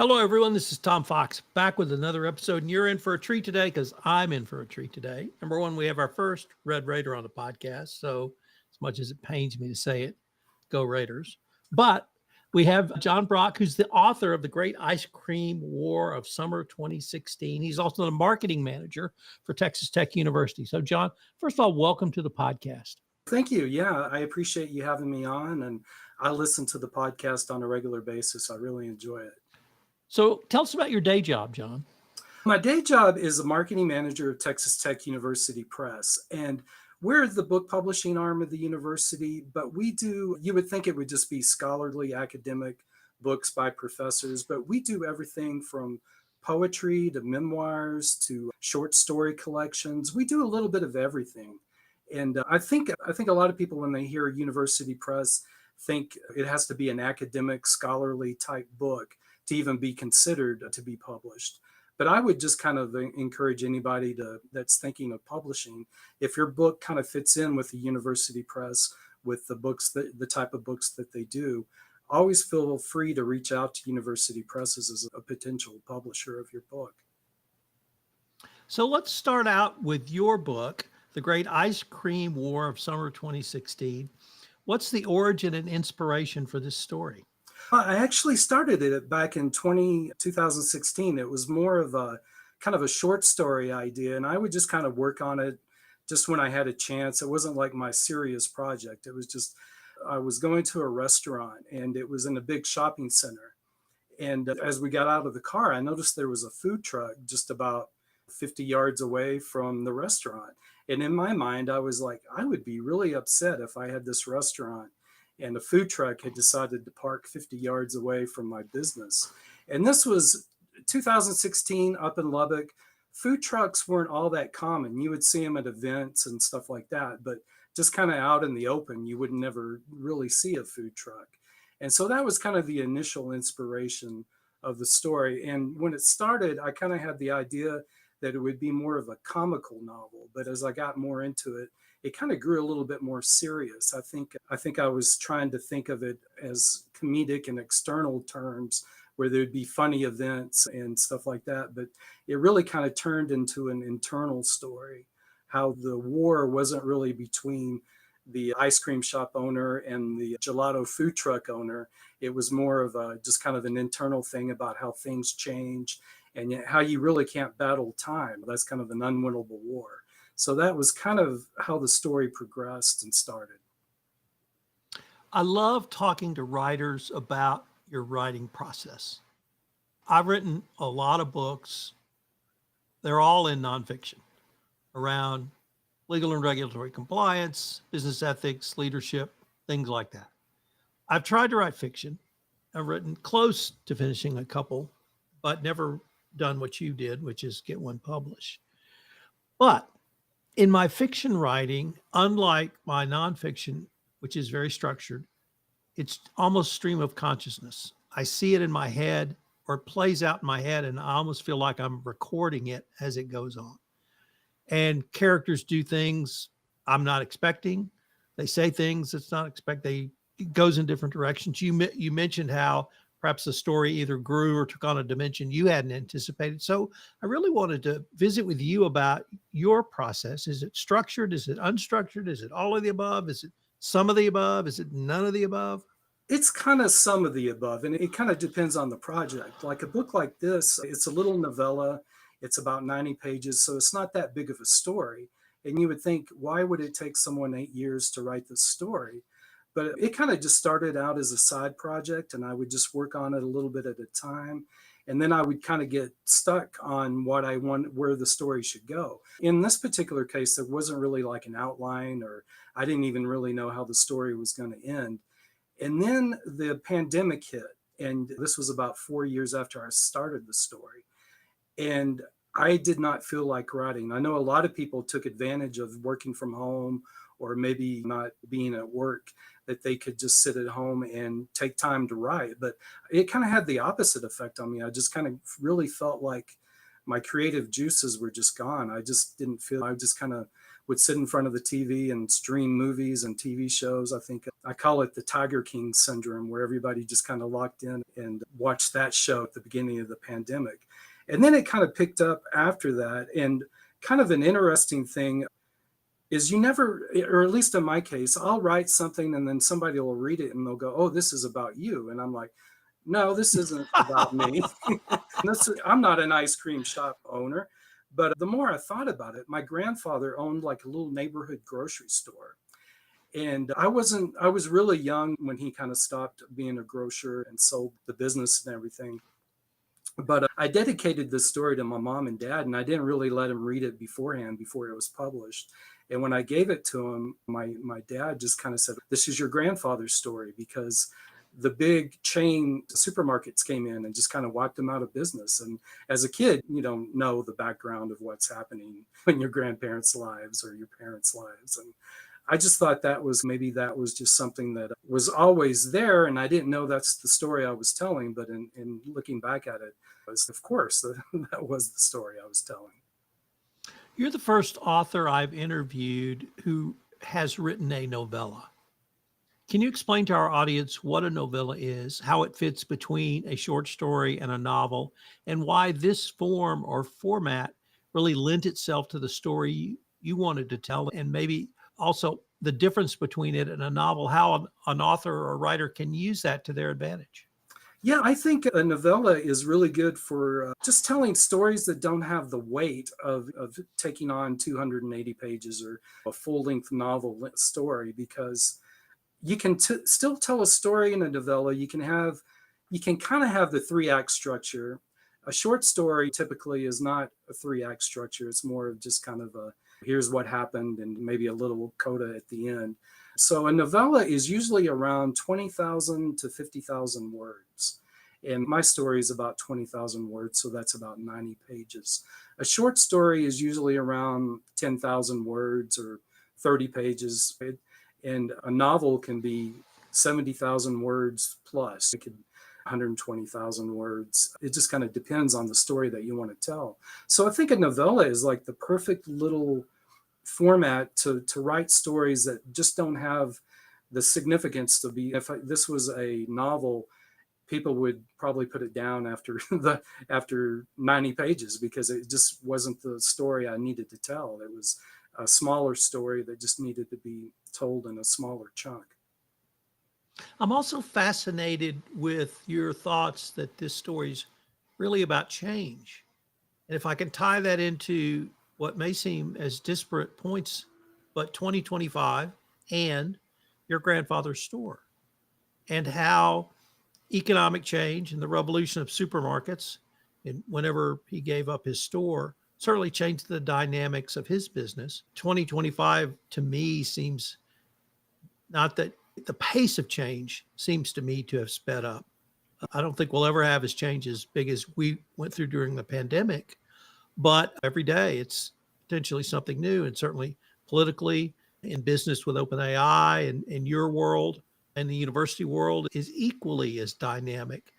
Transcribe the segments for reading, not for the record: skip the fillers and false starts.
Hello, everyone. This is Tom Fox back with another episode, and you're in for a treat today because I'm in for a treat today. Number one, we have our first Red Raider on the podcast. So, as much as it pains me to say it, go Raiders. But we have John Brock, who's the author of The Great Ice Cream War of Summer 2016. He's also the marketing manager for Texas Tech University. So, John, first of all, welcome to the podcast. Thank you. Yeah, I appreciate you having me on, and I listen to the podcast on a regular basis. I really enjoy it. So, tell us about your day job, John. My day job is a marketing manager of Texas Tech University Press, and we're the book publishing arm of the university, but you would think it would just be scholarly academic books by professors, but we do everything from poetry to memoirs to short story collections. We do a little bit of everything. And I think a lot of people, when they hear university press, think it has to be an academic, scholarly type book to even be considered to be published. But I would just kind of encourage anybody that's thinking of publishing, if your book kind of fits in with the university press, with the type of books that they do, always feel free to reach out to university presses as a potential publisher of your book. So, let's start out with your book, The Great Ice Cream War of Summer 2016. What's the origin and inspiration for this story? I actually started it back in 2016. It was more of a kind of a short story idea, and I would just kind of work on it just when I had a chance. It wasn't like my serious project. It was just, I was going to a restaurant, and it was in a big shopping center. And as we got out of the car, I noticed there was a food truck just about 50 yards away from the restaurant. And in my mind, I was like, I would be really upset if I had this restaurant and a food truck had decided to park 50 yards away from my business. And this was 2016 up in Lubbock. Food trucks weren't all that common. You would see them at events and stuff like that, but just kind of out in the open, you would never really see a food truck. And so that was kind of the initial inspiration of the story. And when it started, I kind of had the idea that it would be more of a comical novel. But as I got more into it, it kind of grew a little bit more serious. I think I was trying to think of it as comedic and external terms where there'd be funny events and stuff like that. But it really kind of turned into an internal story, how the war wasn't really between the ice cream shop owner and the gelato food truck owner. It was more of just kind of an internal thing about how things change and yet how you really can't battle time. That's kind of an unwinnable war. So that was kind of how the story progressed and started. I love talking to writers about your writing process. I've written a lot of books. They're all in nonfiction around legal and regulatory compliance, business ethics, leadership, things like that. I've tried to write fiction. I've written close to finishing a couple, but never done what you did, which is get one published. But in my fiction writing, unlike my nonfiction, which is very structured, it's almost stream of consciousness. I see it in my head or it plays out in my head, and I almost feel like I'm recording it as it goes on. And characters do things I'm not expecting. They say things that's not expected. It goes in different directions. You mentioned how perhaps the story either grew or took on a dimension you hadn't anticipated. So I really wanted to visit with you about your process. Is it structured? Is it unstructured? Is it all of the above? Is it some of the above? Is it none of the above? It's kind of some of the above, and it kind of depends on the project. Like a book like this, it's a little novella. It's about 90 pages, so it's not that big of a story. And you would think, why would it take someone 8 years to write this story? But it kind of just started out as a side project, and I would just work on it a little bit at a time. And then I would kind of get stuck on what I want, where the story should go. In this particular case, there wasn't really like an outline, or I didn't even really know how the story was going to end. And then the pandemic hit, and this was about 4 years after I started the story. And I did not feel like writing. I know a lot of people took advantage of working from home or maybe not being at work, that they could just sit at home and take time to write. But it kind of had the opposite effect on me. I just kind of really felt like my creative juices were just gone. I just didn't feel, I just kind of would sit in front of the TV and stream movies and TV shows. I think I call it the Tiger King syndrome, where everybody just kind of locked in and watched that show at the beginning of the pandemic. And then it kind of picked up after that. And kind of an interesting thing is you never, or at least in my case, I'll write something and then somebody will read it and they'll go, "Oh, this is about you." And I'm like, "No, this isn't about me." I'm not an ice cream shop owner. But the more I thought about it, my grandfather owned like a little neighborhood grocery store. And I was really young when he kind of stopped being a grocer and sold the business and everything. But I dedicated this story to my mom and dad, and I didn't really let them read it beforehand before it was published. And when I gave it to him, my dad just kind of said, "This is your grandfather's story," because the big chain supermarkets came in and just kind of wiped them out of business. And as a kid, you don't know the background of what's happening in your grandparents' lives or your parents' lives. And I just thought that was just something that was always there. And I didn't know that's the story I was telling. But in looking back at it, was, of course, that was the story I was telling. You're the first author I've interviewed who has written a novella. Can you explain to our audience what a novella is, how it fits between a short story and a novel, and why this form or format really lent itself to the story you wanted to tell, and maybe also the difference between it and a novel, how an author or writer can use that to their advantage? Yeah, I think a novella is really good for just telling stories that don't have the weight of taking on 280 pages or a full length novel story, because you can still tell a story in a novella. You can kind of have the three-act structure. A short story typically is not a three-act structure. It's more of just kind of a, here's what happened and maybe a little coda at the end. So a novella is usually around 20,000 to 50,000 words. And my story is about 20,000 words, so that's about 90 pages. A short story is usually around 10,000 words or 30 pages. And a novel can be 70,000 words plus. It could be 120,000 words. It just kind of depends on the story that you want to tell. So I think a novella is like the perfect little format to write stories that just don't have the significance to be. If this was a novel, people would probably put it down after 90 pages because it just wasn't the story I needed to tell. It was a smaller story that just needed to be told in a smaller chunk. I'm also fascinated with your thoughts that this story's really about change. And if I can tie that into what may seem as disparate points, but 2025 and your grandfather's store, and how economic change and the revolution of supermarkets, and whenever he gave up his store, certainly changed the dynamics of his business. 2025 to me seems, not that the pace of change seems to me to have sped up. I don't think we'll ever have as change as big as we went through during the pandemic, but every day it's potentially something new. And certainly politically, in business with OpenAI, and in your world and the university world is equally as dynamic.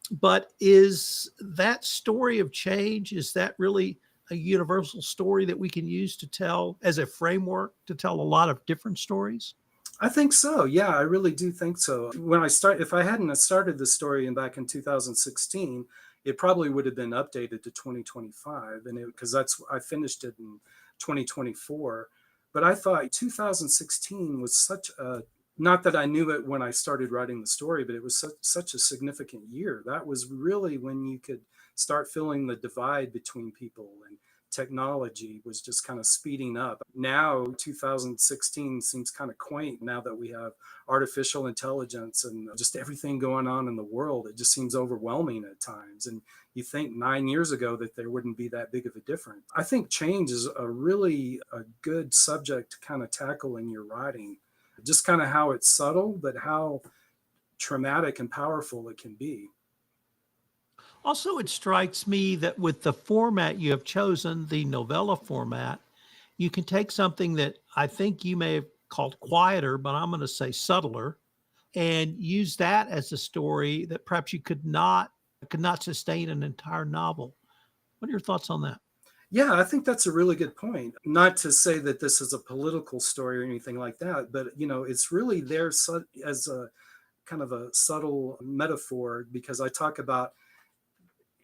But is that story of change, is that really a universal story that we can use to tell as a framework to tell a lot of different stories? I think so. Yeah, I really do think so. If I hadn't started the story back in 2016, it probably would have been updated to 2025, and because I finished it in 2024. But I thought 2016 was such a, not that I knew it when I started writing the story, but it was such a significant year. That was really when you could start feeling the divide between people, and technology was just kind of speeding up. Now, 2016 seems kind of quaint now that we have artificial intelligence and just everything going on in the world. It just seems overwhelming at times. And you think 9 years ago that there wouldn't be that big of a difference. I think change is a good subject to kind of tackle in your writing. Just kind of how it's subtle, but how traumatic and powerful it can be. Also, it strikes me that with the format you have chosen, the novella format, you can take something that I think you may have called quieter, but I'm going to say subtler, and use that as a story that perhaps you could not sustain an entire novel. What are your thoughts on that? Yeah, I think that's a really good point. Not to say that this is a political story or anything like that, but it's really there as a kind of a subtle metaphor, because I talk about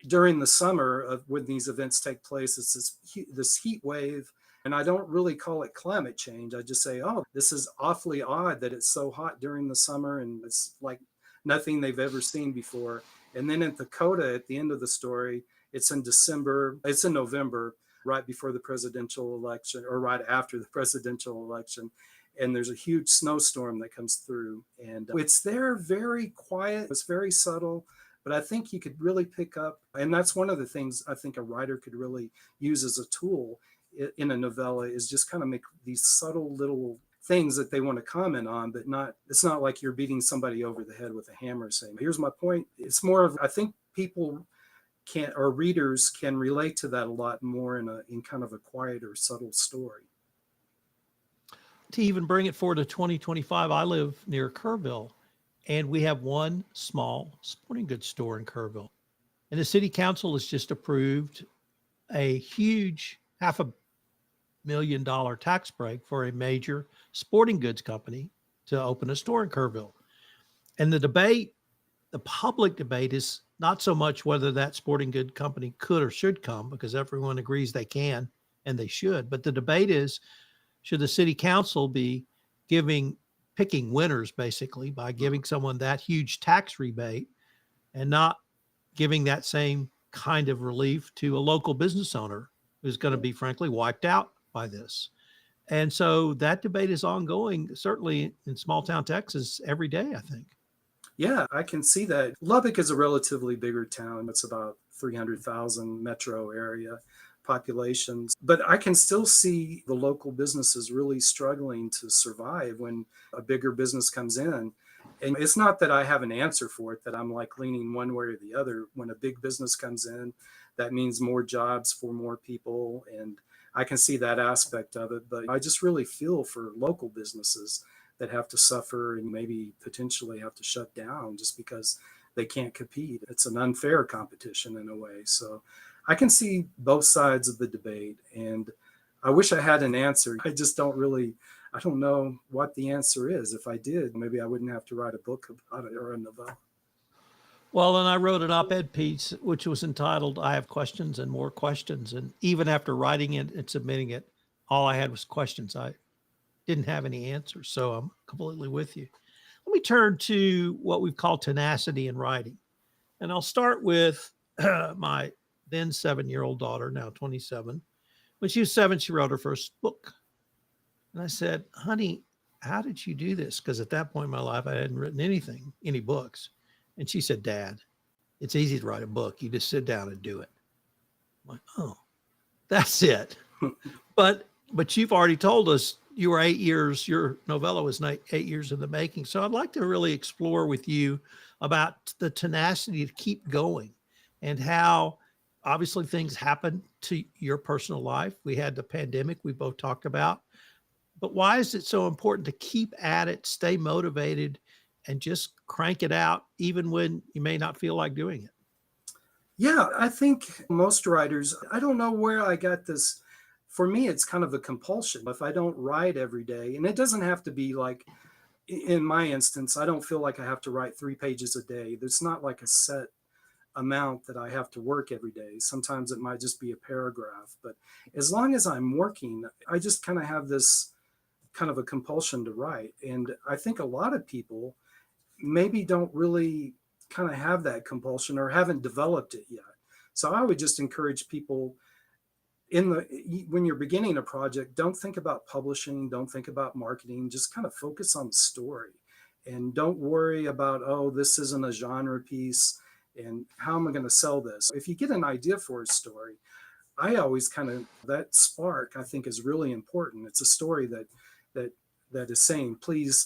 during the summer of when these events take place, it's this heat wave. And I don't really call it climate change. I just say, oh, this is awfully odd that it's so hot during the summer and it's like nothing they've ever seen before. And then at the coda at the end of the story, it's in November, right before the presidential election or right after the presidential election. And there's a huge snowstorm that comes through. And it's there very quiet, it's very subtle, but I think you could really pick up, and that's one of the things I think a writer could really use as a tool in a novella, is just kind of make these subtle little things that they want to comment on, but it's not like you're beating somebody over the head with a hammer saying, here's my point. It's more of, I think people can, or readers can relate to that a lot more in kind of a quieter, subtle story. To even bring it forward to 2025, I live near Kerrville, and we have one small sporting goods store in Kerrville. And the city council has just approved a huge $500,000 tax break for a major sporting goods company to open a store in Kerrville. And the public debate is not so much whether that sporting good company could or should come, because everyone agrees they can and they should. But the debate is, should the city council be picking winners basically by giving someone that huge tax rebate and not giving that same kind of relief to a local business owner who's going to be frankly wiped out by this? And so that debate is ongoing, certainly in small town Texas every day, I think. Yeah, I can see that. Lubbock is a relatively bigger town. It's about 300,000 metro area populations. But I can still see the local businesses really struggling to survive when a bigger business comes in. And it's not that I have an answer for it, that I'm like leaning one way or the other. When a big business comes in, that means more jobs for more people. And I can see that aspect of it. But I just really feel for local businesses that have to suffer and maybe potentially have to shut down just because they can't compete. It's an unfair competition in a way. So I can see both sides of the debate, and I wish I had an answer. I don't know what the answer is. If I did, maybe I wouldn't have to write a book about it or a novella. Well, and I wrote an op-ed piece which was entitled "I Have Questions and More Questions," and even after writing it and submitting it, all I had was questions. I didn't have any answers, so I'm completely with you. Let me turn to what we've called tenacity in writing, and I'll start with my then 7-year-old daughter, now 27. When she was 7, she wrote her first book, and I said, "Honey, how did you do this?" Because at that point in my life, I hadn't written any books. And she said, "Dad, it's easy to write a book. You just sit down and do it." I'm like, "Oh, that's it." But you've already told us you were 8 years, your novella was 8 years in the making. So I'd like to really explore with you about the tenacity to keep going and how obviously things happen to your personal life. We had the pandemic we both talked about, but why is it so important to keep at it, stay motivated, and just crank it out even when you may not feel like doing it? Yeah, I think most writers, I don't know where I got this. For me, it's kind of a compulsion. If I don't write every day, and it doesn't have to be like, in my instance, I don't feel like I have to write 3 pages a day. There's not like a set amount that I have to work every day. Sometimes it might just be a paragraph, but as long as I'm working, I just kind of have this kind of a compulsion to write. And I think a lot of people maybe don't really kind of have that compulsion or haven't developed it yet. So I would just encourage people, when you're beginning a project, don't think about publishing, don't think about marketing, just kind of focus on the story, and don't worry about, oh, this isn't a genre piece and how am I going to sell this. If you get an idea for a story, I always kind of, that spark I think is really important. It's a story that that is saying, please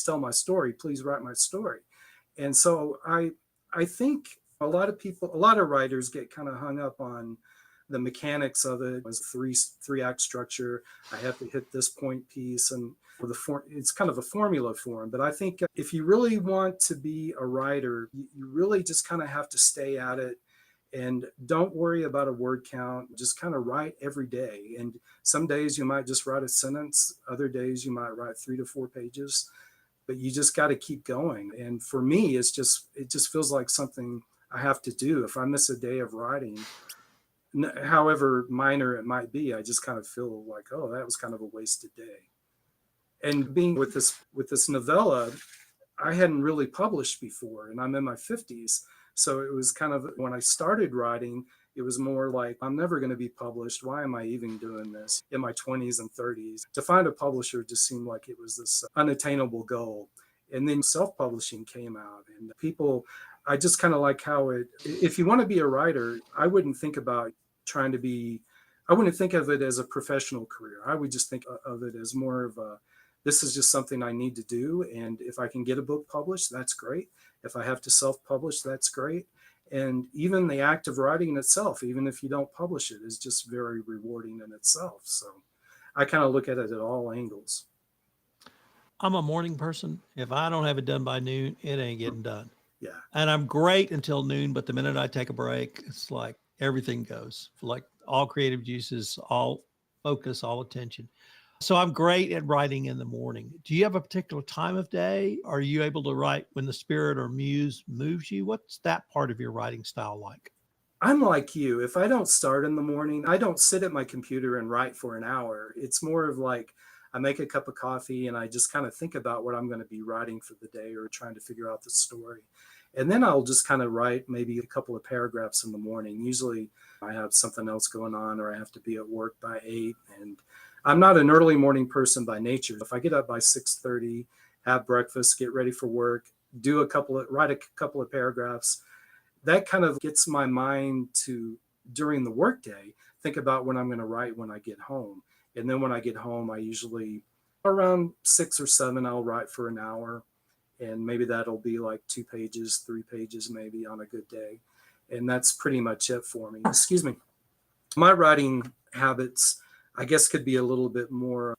tell my story, please write my story. And so I think a lot of writers get kind of hung up on the mechanics of it as three act structure. I have to hit this point piece, and it's kind of a formula for them. But I think if you really want to be a writer, you really just kind of have to stay at it And don't worry about a word count. Just kind of write every day. And some days you might just write a sentence. Other days you might write 3 to 4 pages, but you just got to keep going. And for me, it just feels like something I have to do. If I miss a day of writing, however minor it might be, I just kind of feel like, oh, that was kind of a wasted day. And being with this novella, I hadn't really published before, and I'm in my 50s. So it was kind of, when I started writing, it was more like, I'm never going to be published. Why am I even doing this in my 20s and 30s? To find a publisher just seemed like it was this unattainable goal. And then self publishing came out, and people, I just kind of like how if you want to be a writer, I wouldn't think about trying to be, I wouldn't think of it as a professional career. I would just think of it as more of a, this is just something I need to do. And if I can get a book published, that's great. If I have to self-publish, that's great. And even the act of writing itself, even if you don't publish it, is just very rewarding in itself. So I kind of look at it at all angles. I'm a morning person. If I don't have it done by noon, it ain't getting done. Yeah. And I'm great until noon, but the minute I take a break, it's like everything goes. Like all creative juices, all focus, all attention. So I'm great at writing in the morning. Do you have a particular time of day? Are you able to write when the spirit or muse moves you? What's that part of your writing style like? I'm like you. If I don't start in the morning, I don't sit at my computer and write for an hour. It's more of like, I make a cup of coffee and I just kind of think about what I'm going to be writing for the day or trying to figure out the story. And then I'll just kind of write maybe a couple of paragraphs in the morning. Usually I have something else going on or I have to be at work by 8. And I'm not an early morning person by nature. If I get up by 6:30, have breakfast, get ready for work, write a couple of paragraphs, that kind of gets my mind to, during the workday, think about what I'm going to write when I get home. And then when I get home, I usually around 6 or 7, I'll write for an hour. And maybe that'll be like 2 pages, 3 pages, maybe on a good day. And that's pretty much it for me. Excuse me. My writing habits, I guess, could be a little bit more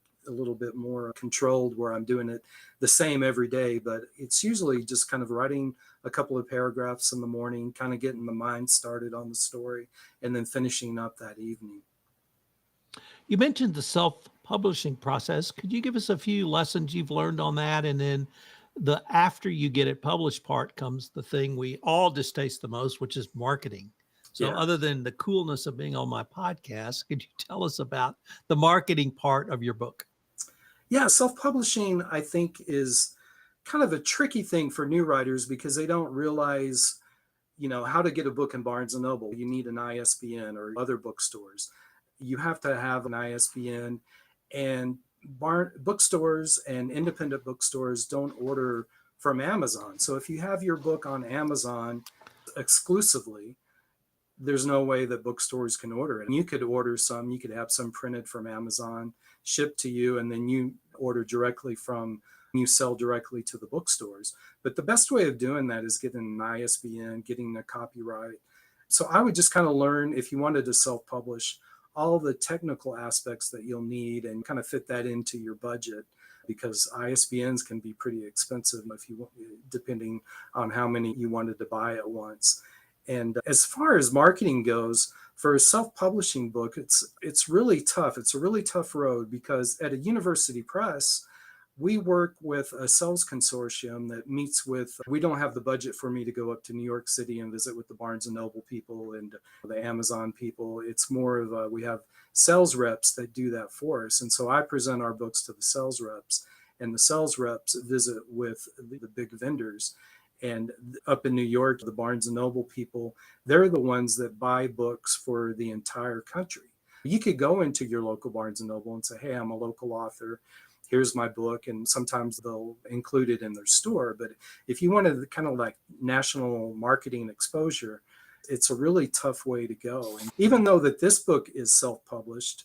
controlled, where I'm doing it the same every day, but it's usually just kind of writing a couple of paragraphs in the morning, kind of getting the mind started on the story, and then finishing up that evening. You mentioned the self-publishing process. Could you give us a few lessons you've learned on that? And then the after you get it published part comes the thing we all distaste the most, which is marketing. So Yeah. other than the coolness of being on my podcast, could you tell us about the marketing part of your book? Yeah, self-publishing, I think, is kind of a tricky thing for new writers because they don't realize, how to get a book in Barnes and Noble. You need an ISBN or other bookstores. You have to have an ISBN, and bookstores and independent bookstores don't order from Amazon. So if you have your book on Amazon exclusively, there's no way that bookstores can order it. And you could order some, you could have some printed from Amazon, shipped to you, and then you sell directly to the bookstores. But the best way of doing that is getting an ISBN, getting a copyright. So I would just kind of learn, if you wanted to self-publish, all the technical aspects that you'll need and kind of fit that into your budget, because ISBNs can be pretty expensive depending on how many you wanted to buy at once. And as far as marketing goes, for a self-publishing book, it's really tough. It's a really tough road because at a university press, we work with a sales consortium that meets with, we don't have the budget for me to go up to New York City and visit with the Barnes and Noble people and the Amazon people. It's more of we have sales reps that do that for us. And so I present our books to the sales reps, and the sales reps visit with the big vendors. And up in New York, the Barnes and Noble people, they're the ones that buy books for the entire country. You could go into your local Barnes and Noble and say, hey, I'm a local author. Here's my book. And sometimes they'll include it in their store. But if you wanted kind of like national marketing exposure, it's a really tough way to go. And even though that this book is self-published,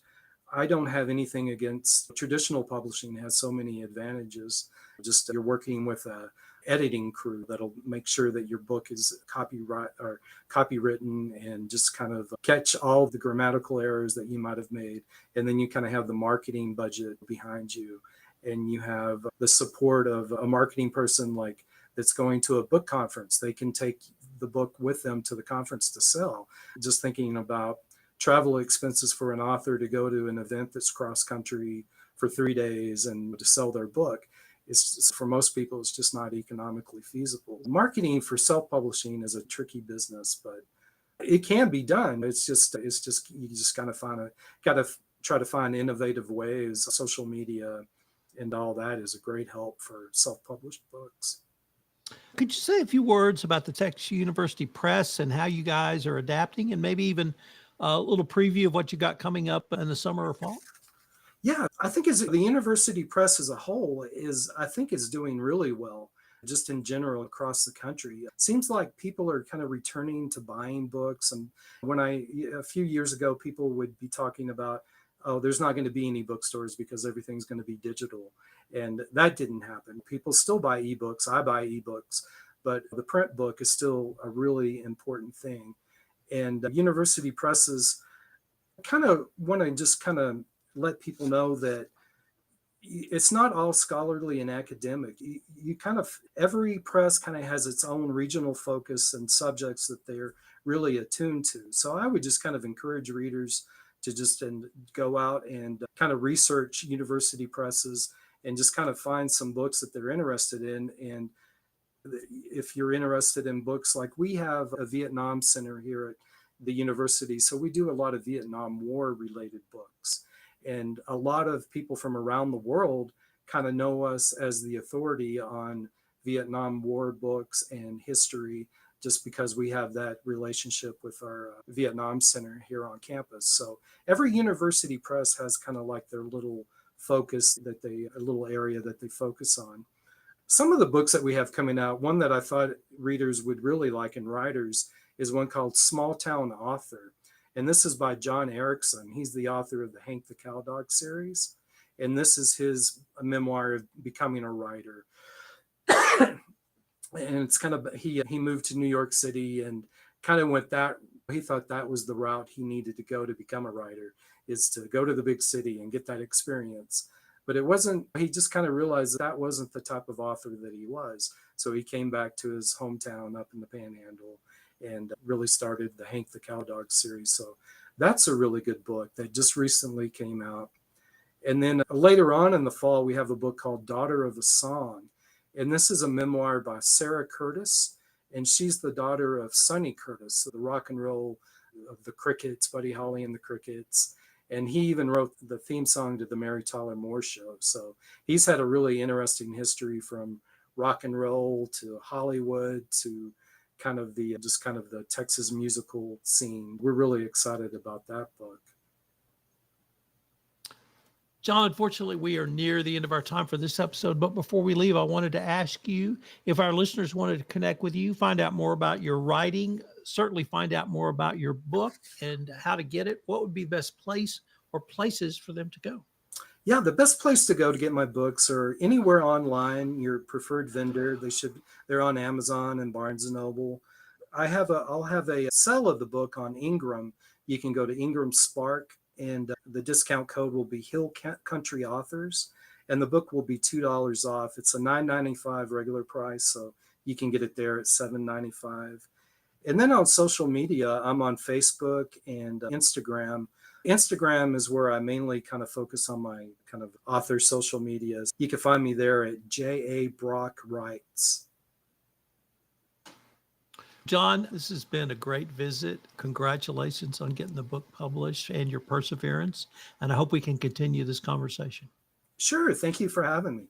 I don't have anything against traditional publishing. It has so many advantages. Just you're working with a editing crew that'll make sure that your book is copywritten and just kind of catch all the grammatical errors that you might have made. And then you kind of have the marketing budget behind you, and you have the support of a marketing person like that's going to a book conference. They can take the book with them to the conference to sell. Just thinking about travel expenses for an author to go to an event that's cross country for 3 days and to sell their book. It's, for most people, it's just not economically feasible. Marketing for self-publishing is a tricky business, but it can be done. It's just you just gotta try to find innovative ways. Social media and all that is a great help for self-published books. Could you say a few words about the Texas University Press and how you guys are adapting, and maybe even a little preview of what you got coming up in the summer or fall? Yeah, I think as the university press as a whole I think is doing really well, just in general across the country. It seems like people are kind of returning to buying books. And a few years ago, people would be talking about, oh, there's not going to be any bookstores because everything's going to be digital. And that didn't happen. People still buy ebooks. I buy ebooks, but the print book is still a really important thing. And university presses kind of want to just kind of let people know that it's not all scholarly and academic. You kind of, every press kind of has its own regional focus and subjects that they're really attuned to. So I would just kind of encourage readers to just go out and kind of research university presses and just kind of find some books that they're interested in. And if you're interested in books, like we have a Vietnam Center here at the university, so we do a lot of Vietnam War related books. And a lot of people from around the world kind of know us as the authority on Vietnam War books and history, just because we have that relationship with our Vietnam Center here on campus. So every university press has kind of like their little focus a little area that they focus on. Some of the books that we have coming out, one that I thought readers would really like, and writers, is one called Small Town Author. And this is by John Erickson. He's the author of the Hank the Cowdog series. And this is his memoir of becoming a writer. And it's kind of, he moved to New York City and kind of he thought that was the route he needed to go to become a writer, is to go to the big city and get that experience. But it wasn't, he just kind of realized that wasn't the type of author that he was. So he came back to his hometown up in the Panhandle and really started the Hank the Cowdog series. So that's a really good book that just recently came out. And then later on in the fall, we have a book called Daughter of a Song. And this is a memoir by Sarah Curtis. And she's the daughter of Sonny Curtis, the rock and roll of the Crickets, Buddy Holly and the Crickets. And he even wrote the theme song to the Mary Tyler Moore Show. So he's had a really interesting history from rock and roll to Hollywood to kind of the Texas musical scene. We're really excited about that book. John, unfortunately, we are near the end of our time for this episode. But before we leave, I wanted to ask you, if our listeners wanted to connect with you, find out more about your writing, certainly find out more about your book and how to get it, what would be the best place or places for them to go? Yeah, the best place to go to get my books are anywhere online, your preferred vendor. They're on Amazon and Barnes and Noble. I'll have a sell of the book on Ingram. You can go to Ingram Spark, and the discount code will be Hill Country Authors, and the book will be $2 off. It's a $9.95 regular price, so you can get it there at $7.95. And then on social media, I'm on Facebook and Instagram. Instagram is where I mainly kind of focus on my kind of author social medias. You can find me there at J.A. Brock Writes. John, this has been a great visit. Congratulations on getting the book published and your perseverance. And I hope we can continue this conversation. Sure. Thank you for having me.